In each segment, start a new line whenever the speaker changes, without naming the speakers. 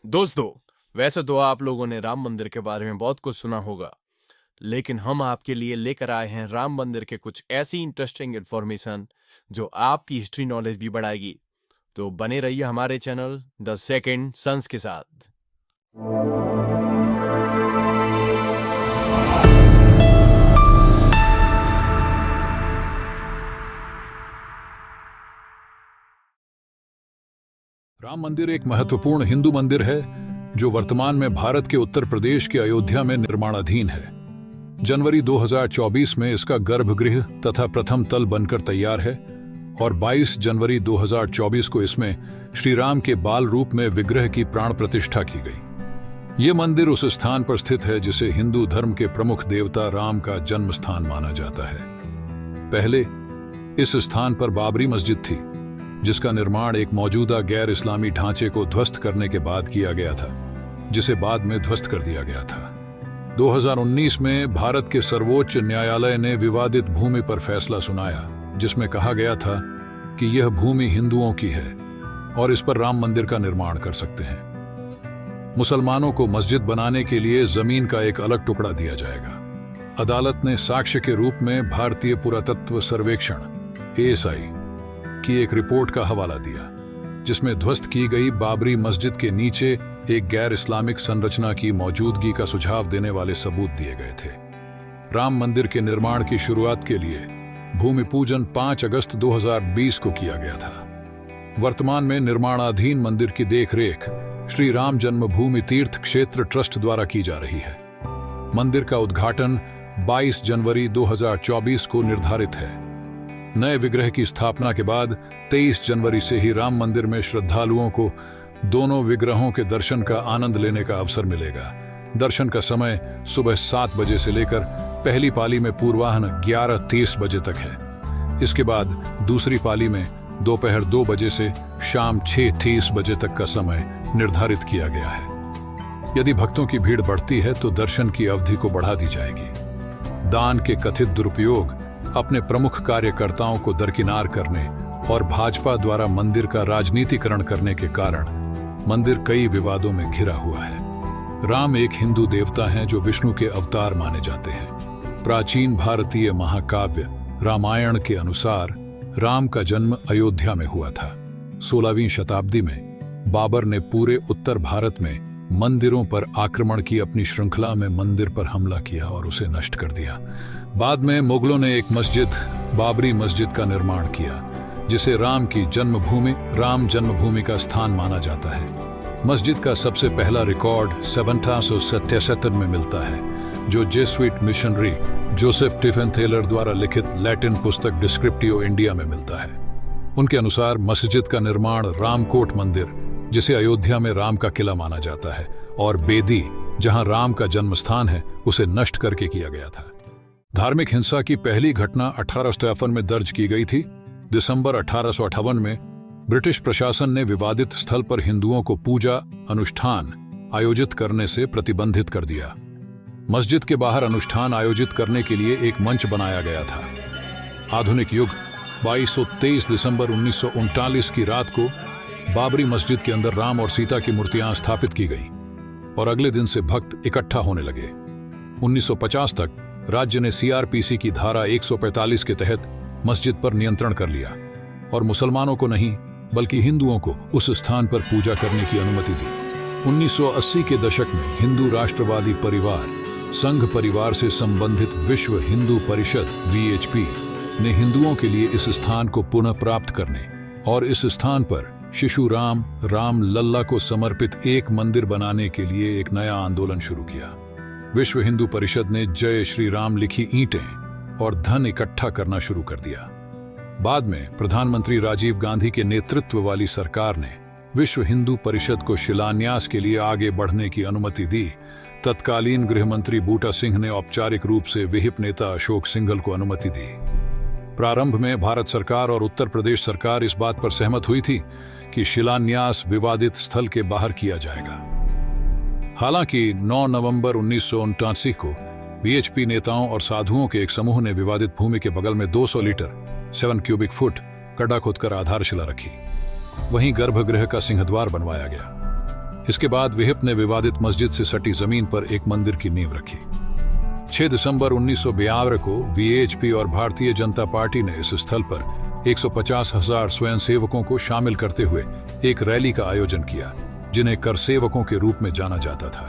दोस्तों, वैसे तो आप लोगों ने राम मंदिर के बारे में बहुत कुछ सुना होगा, लेकिन हम आपके लिए लेकर आए हैं राम मंदिर के कुछ ऐसी इंटरेस्टिंग इन्फॉर्मेशन जो आपकी हिस्ट्री नॉलेज भी बढ़ाएगी। तो बने रहिए हमारे चैनल द सेकंड सन्स के साथ।
राम मंदिर एक महत्वपूर्ण हिंदू मंदिर है जो वर्तमान में भारत के उत्तर प्रदेश के अयोध्या में निर्माणाधीन है। जनवरी 2024 में इसका गर्भगृह तथा प्रथम तल बनकर तैयार है और 22 जनवरी 2024 को इसमें श्री राम के बाल रूप में विग्रह की प्राण प्रतिष्ठा की गई। ये मंदिर उस स्थान पर स्थित है जिसे हिंदू धर्म के प्रमुख देवता राम का जन्म स्थान माना जाता है। पहले इस स्थान पर बाबरी मस्जिद थी, जिसका निर्माण एक मौजूदा गैर इस्लामी ढांचे को ध्वस्त करने के बाद किया गया था, जिसे बाद में ध्वस्त कर दिया गया था। 2019 में भारत के सर्वोच्च न्यायालय ने विवादित भूमि पर फैसला सुनाया, जिसमें कहा गया था कि यह भूमि हिंदुओं की है और इस पर राम मंदिर का निर्माण कर सकते हैं। मुसलमानों को मस्जिद बनाने के लिए जमीन का एक अलग टुकड़ा दिया जाएगा। अदालत ने साक्ष्य के रूप में भारतीय पुरातत्व सर्वेक्षण ASI की एक रिपोर्ट का हवाला दिया, जिसमें ध्वस्त की गई बाबरी मस्जिद के नीचे एक गैर इस्लामिक संरचना की मौजूदगी का सुझाव देने वाले सबूत दिए गए थे। राम मंदिर के निर्माण की शुरुआत के लिए भूमि पूजन 5 अगस्त 2020 को किया गया था। वर्तमान में निर्माणाधीन मंदिर की देखरेख श्री राम जन्मभूमि तीर्थ क्षेत्र ट्रस्ट द्वारा की जा रही है। मंदिर का उद्घाटन 22 जनवरी 2024 को निर्धारित है। नए विग्रह की स्थापना के बाद 23 जनवरी से ही राम मंदिर में श्रद्धालुओं को दोनों विग्रहों के दर्शन का आनंद लेने का अवसर मिलेगा। दर्शन का समय सुबह 7 बजे से लेकर पहली पाली में पूर्वाह्न 11:30 बजे तक है। इसके बाद दूसरी पाली में दोपहर 2 बजे से शाम 6:30 बजे तक का समय निर्धारित किया गया है। यदि भक्तों की भीड़ बढ़ती है तो दर्शन की अवधि को बढ़ा दी जाएगी। दान के कथित दुरुपयोग, अपने प्रमुख कार्यकर्ताओं को दरकिनार करने और भाजपा द्वारा मंदिर का राजनीतिकरण करने के कारण मंदिर कई विवादों में घिरा हुआ है। राम एक हिंदू देवता हैं जो विष्णु के अवतार माने जाते हैं। प्राचीन भारतीय महाकाव्य रामायण के अनुसार राम का जन्म अयोध्या में हुआ था। 16वीं शताब्दी में बाबर ने पूरे उत्तर भारत में मंदिरों पर आक्रमण की अपनी श्रृंखला में मंदिर पर हमला किया और उसे नष्ट कर दिया। बाद में मुगलों ने एक मस्जिद, बाबरी मस्जिद का निर्माण किया, जिसे राम की जन्मभूमि, राम जन्मभूमि का स्थान माना जाता है। मस्जिद का सबसे पहला रिकॉर्ड 1777 में मिलता है, जो जेसुइट मिशनरी जोसेफ टिफेनथेलर द्वारा लिखित लैटिन पुस्तक डिस्क्रिप्टियो इंडिया में मिलता है। उनके अनुसार मस्जिद का निर्माण रामकोट मंदिर, जिसे अयोध्या में राम का किला माना जाता है, और बेदी, जहां राम का जन्मस्थान है, उसे नष्ट करके किया गया था। धार्मिक हिंसा की पहली घटना 1853 में दर्ज की गई थी। दिसंबर 1858 में ब्रिटिश प्रशासन ने विवादित स्थल पर हिंदुओं को पूजा अनुष्ठान आयोजित करने से प्रतिबंधित कर दिया। मस्जिद के बाहर अनुष्ठान आयोजित करने के लिए एक मंच बनाया गया था। आधुनिक युग 2223 दिसंबर 1939 की रात को बाबरी मस्जिद के अंदर राम और सीता की मूर्तियां स्थापित की गई और अगले दिन से भक्त इकट्ठा होने लगे। 1950 तक राज्य ने CRPC की धारा 145 के तहत मस्जिद पर नियंत्रण कर लिया और मुसलमानों को नहीं बल्कि हिंदुओं को उस स्थान पर पूजा करने की अनुमति दी। 1980 के दशक में हिंदू राष्ट्रवादी परिवार संघ परिवार से संबंधित विश्व हिंदू परिषद VHP ने हिंदुओं के लिए इस स्थान को पुनः प्राप्त करने और इस स्थान पर शिशु राम, राम लल्ला को समर्पित एक मंदिर बनाने के लिए एक नया आंदोलन शुरू किया। विश्व हिंदू परिषद ने जय श्री राम लिखी ईंटें और धन इकट्ठा करना शुरू कर दिया। बाद में प्रधानमंत्री राजीव गांधी के नेतृत्व वाली सरकार ने विश्व हिंदू परिषद को शिलान्यास के लिए आगे बढ़ने की अनुमति दी। तत्कालीन गृह मंत्री बूटा सिंह ने औपचारिक रूप से विहिप नेता अशोक सिंघल को अनुमति दी। प्रारंभ में भारत सरकार और उत्तर प्रदेश सरकार इस बात पर सहमत हुई थी कि शिलान्यास विवादित स्थल के बाहर किया जाएगा। हालांकि 9 नवंबर 1979 को VHP नेताओं और साधुओं के एक समूह ने विवादित भूमि के बगल में 200 लीटर 7 क्यूबिक फुट गड्ढा खोदकर आधारशिला रखी। वहीं गर्भगृह का सिंहद्वार बनवाया गया। इसके बाद विहिप ने विवादित मस्जिद से सटी जमीन पर एक मंदिर की नींव रखी। 6 दिसंबर 1952 को वीएचपी और भारतीय जनता पार्टी ने इस स्थल पर 150,000 स्वयंसेवकों को शामिल करते हुए एक रैली का आयोजन किया, जिन्हें कर सेवकों के रूप में जाना जाता था।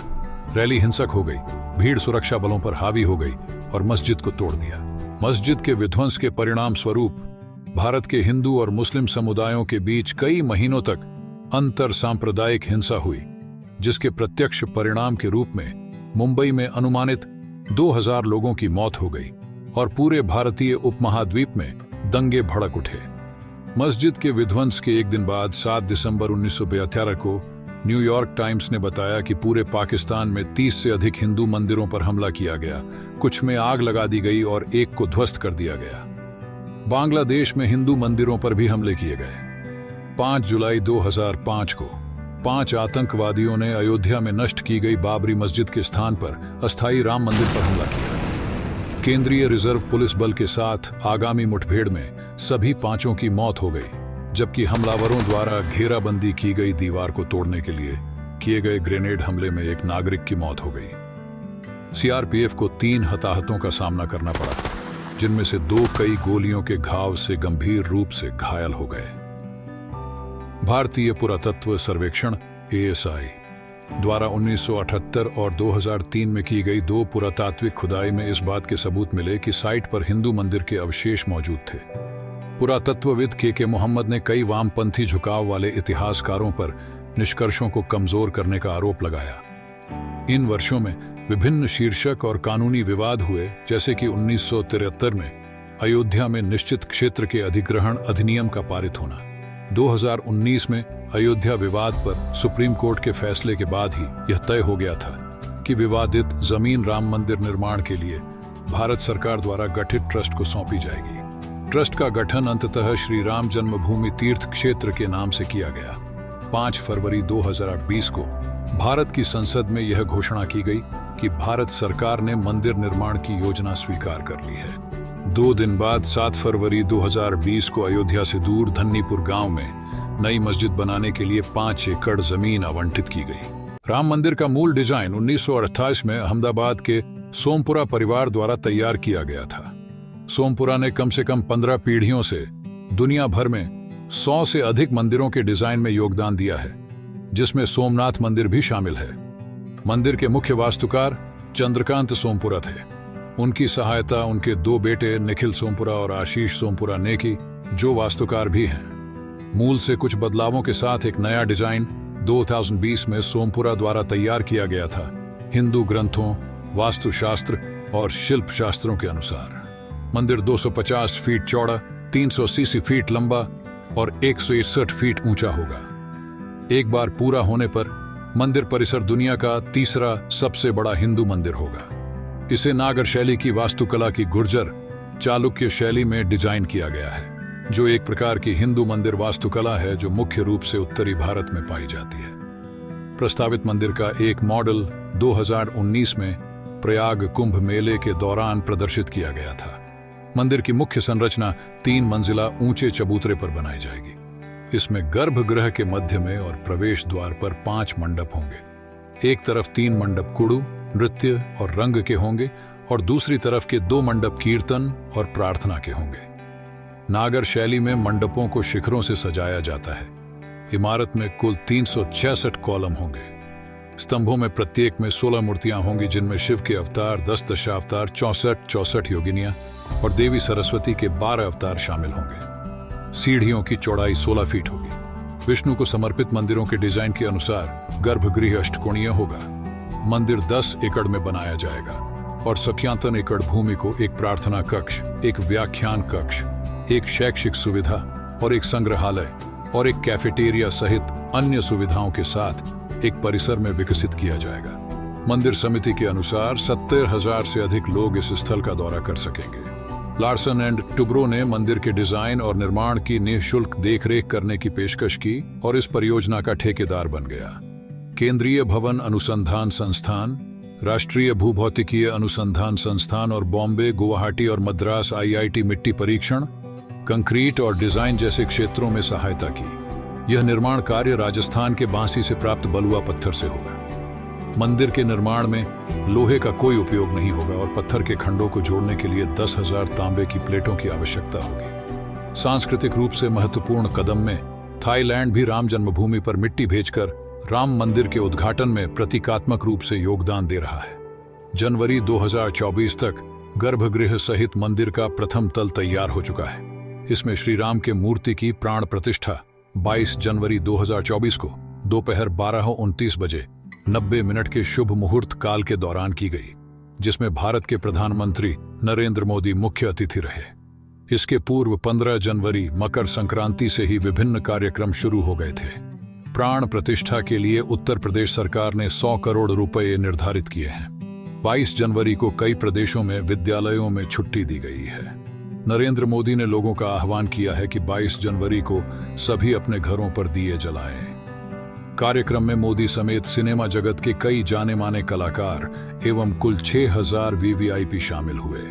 रैली हिंसक हो गई, भीड़ सुरक्षा बलों पर हावी हो गई और मस्जिद को तोड़ दिया। मस्जिद के विध्वंस के परिणाम स्वरूप भारत के हिंदू और मुस्लिम समुदायों के बीच कई महीनों तक अंतर सांप्रदायिक हिंसा हुई, जिसके प्रत्यक्ष परिणाम के रूप में मुंबई में अनुमानित 2000 लोगों की मौत हो गई और पूरे भारतीय उपमहाद्वीप में दंगे भड़क उठे। मस्जिद के विध्वंस के एक दिन बाद 7 दिसंबर 1972 को न्यूयॉर्क टाइम्स ने बताया कि पूरे पाकिस्तान में 30 से अधिक हिंदू मंदिरों पर हमला किया गया, कुछ में आग लगा दी गई और एक को ध्वस्त कर दिया गया। बांग्लादेश में हिंदू मंदिरों पर भी हमले किए गए। 5 जुलाई 2005 को 5 आतंकवादियों ने अयोध्या में नष्ट की गई बाबरी मस्जिद के स्थान पर अस्थायी राम मंदिर पर हमला किया। केंद्रीय रिजर्व पुलिस बल के साथ आगामी मुठभेड़ में सभी 5 की मौत हो गई, जबकि हमलावरों द्वारा घेराबंदी की गई दीवार को तोड़ने के लिए किए गए ग्रेनेड हमले में एक नागरिक की मौत हो गई। सीआरपीएफ को 3 हताहतों का सामना करना पड़ा, जिनमें से 2 कई गोलियों के घाव से गंभीर रूप से घायल हो गए। भारतीय पुरातत्व सर्वेक्षण ASI द्वारा 1978 और 2003 में की गई 2 पुरातात्विक खुदाई में इस बात के सबूत मिले कि साइट पर हिंदू मंदिर के अवशेष मौजूद थे। पुरातत्वविद के मोहम्मद ने कई वामपंथी झुकाव वाले इतिहासकारों पर निष्कर्षों को कमजोर करने का आरोप लगाया। इन वर्षों में विभिन्न शीर्षक और कानूनी विवाद हुए, जैसे कि 1973 में अयोध्या में निश्चित क्षेत्र के अधिग्रहण अधिनियम का पारित होना। 2019 में अयोध्या विवाद पर सुप्रीम कोर्ट के फैसले के बाद ही यह तय हो गया था कि विवादित जमीन राम मंदिर निर्माण के लिए भारत सरकार द्वारा गठित ट्रस्ट को सौंपी जाएगी। ट्रस्ट का गठन अंततः श्री राम जन्मभूमि तीर्थ क्षेत्र के नाम से किया गया। 5 फरवरी 2020 को भारत की संसद में यह घोषणा की गई कि भारत सरकार ने मंदिर निर्माण की योजना स्वीकार कर ली है। 2 दिन बाद 7 फरवरी 2020 को अयोध्या से दूर धन्नीपुर गांव में नई मस्जिद बनाने के लिए 5 एकड़ जमीन आवंटित की गई। राम मंदिर का मूल डिजाइन 1928 में अहमदाबाद के सोमपुरा परिवार द्वारा तैयार किया गया था। सोमपुरा ने कम से कम 15 पीढ़ियों से दुनिया भर में 100 से अधिक मंदिरों के डिजाइन में योगदान दिया है, जिसमें सोमनाथ मंदिर भी शामिल है। मंदिर के मुख्य वास्तुकार चंद्रकांत सोमपुरा थे। उनकी सहायता उनके 2 बेटे निखिल सोमपुरा और आशीष सोमपुरा ने की, जो वास्तुकार भी हैं। मूल से कुछ बदलावों के साथ एक नया डिजाइन 2020 में सोमपुरा द्वारा तैयार किया गया था, हिंदू ग्रंथों, वास्तुशास्त्र और शिल्प शास्त्रों के अनुसार। मंदिर 250 फीट चौड़ा, 380 फीट लंबा और 161 फीट ऊंचा होगा। एक बार पूरा होने पर मंदिर परिसर दुनिया का 3रा सबसे बड़ा हिंदू मंदिर होगा। इसे नागर शैली की वास्तुकला की गुर्जर चालुक्य शैली में डिजाइन किया गया है, जो एक प्रकार की हिंदू मंदिर वास्तुकला है जो मुख्य रूप से उत्तरी भारत में पाई जाती है। प्रस्तावित मंदिर का एक मॉडल 2019 में प्रयाग कुंभ मेले के दौरान प्रदर्शित किया गया था। मंदिर की मुख्य संरचना 3 मंजिला ऊंचे चबूतरे पर बनाई जाएगी। इसमें गर्भगृह के मध्य में और प्रवेश द्वार पर 5 मंडप होंगे। एक तरफ 3 मंडप कुड़ू, नृत्य और रंग के होंगे और दूसरी तरफ के 2 मंडप कीर्तन और प्रार्थना के होंगे। नागर शैली में मंडपों को शिखरों से सजाया जाता है। इमारत में कुल 366 कॉलम होंगे। स्तंभों में प्रत्येक में 16 मूर्तियां होंगी, जिनमें शिव के अवतार 10 दशावतार, 64 योगिनियां और देवी सरस्वती के 12 अवतार शामिल होंगे। सीढ़ियों की चौड़ाई 16 फीट होगी। विष्णु को समर्पित मंदिरों के डिजाइन के अनुसार गर्भगृह अष्टकोणीय होगा। मंदिर 10 एकड़ में बनाया जाएगा और 57 एकड़ भूमि को एक प्रार्थना कक्ष, एक व्याख्यान कक्ष, एक शैक्षिक सुविधा और एक संग्रहालय और एक कैफेटेरिया सहित अन्य सुविधाओं के साथ एक परिसर में विकसित किया जाएगा। मंदिर समिति के अनुसार 70,000 से अधिक लोग इस स्थल का दौरा कर सकेंगे। लार्सन एंड टुब्रो ने मंदिर के डिजाइन और निर्माण की निःशुल्क देखरेख करने की पेशकश की और इस परियोजना का ठेकेदार बन गया। केंद्रीय भवन अनुसंधान संस्थान, राष्ट्रीय भूभौतिकीय अनुसंधान संस्थान और बॉम्बे, गुवाहाटी और मद्रास IIT मिट्टी परीक्षण, कंक्रीट और डिजाइन जैसे क्षेत्रों में सहायता की। यह निर्माण कार्य राजस्थान के बांसी से प्राप्त बलुआ पत्थर से होगा। मंदिर के निर्माण में लोहे का कोई उपयोग नहीं होगा और पत्थर के खंडों को जोड़ने के लिए 10,000 तांबे की प्लेटों की आवश्यकता होगी। सांस्कृतिक रूप से महत्वपूर्ण कदम में थाईलैंड भी राम जन्मभूमि पर मिट्टी भेजकर राम मंदिर के उद्घाटन में प्रतीकात्मक रूप से योगदान दे रहा है। जनवरी 2024 तक गर्भगृह सहित मंदिर का प्रथम तल तैयार हो चुका है। इसमें श्री राम के मूर्ति की प्राण प्रतिष्ठा 22 जनवरी 2024 को दोपहर 12:29 बजे 90 मिनट के शुभ मुहूर्त काल के दौरान की गई, जिसमें भारत के प्रधानमंत्री नरेंद्र मोदी मुख्य अतिथि रहे। इसके पूर्व 15 जनवरी मकर संक्रांति से ही विभिन्न कार्यक्रम शुरू हो गए थे। प्राण प्रतिष्ठा के लिए उत्तर प्रदेश सरकार ने 100 करोड़ रुपए निर्धारित किए हैं। 22 जनवरी को कई प्रदेशों में विद्यालयों में छुट्टी दी गई है। नरेंद्र मोदी ने लोगों का आह्वान किया है कि 22 जनवरी को सभी अपने घरों पर दिए जलाएं। कार्यक्रम में मोदी समेत सिनेमा जगत के कई जाने माने कलाकार एवं कुल 6,000 वीवीआईपी शामिल हुए।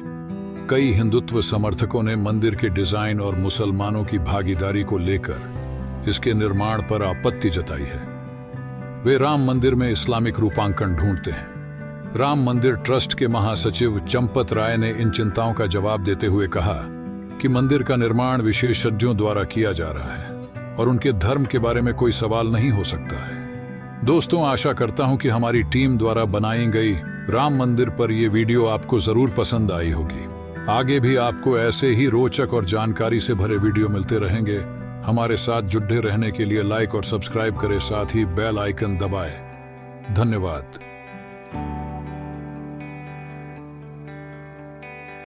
कई हिंदुत्व समर्थकों ने मंदिर के डिजाइन और मुसलमानों की भागीदारी को लेकर इसके निर्माण पर आपत्ति जताई है। वे राम मंदिर में इस्लामिक रूपांकन ढूंढते हैं। राम मंदिर ट्रस्ट के महासचिव चंपत राय ने इन चिंताओं का जवाब देते हुए कहा कि मंदिर का निर्माण विशेषज्ञों द्वारा किया जा रहा है और उनके धर्म के बारे में कोई सवाल नहीं हो सकता है। दोस्तों, आशा करता हूं कि हमारी टीम द्वारा बनाई गई राम मंदिर पर यह वीडियो आपको जरूर पसंद आई होगी। आगे भी आपको ऐसे ही रोचक और जानकारी से भरे वीडियो मिलते रहेंगे। हमारे साथ जुड़े रहने के लिए लाइक और सब्सक्राइब करें, साथ ही बेल आइकन दबाएं। धन्यवाद।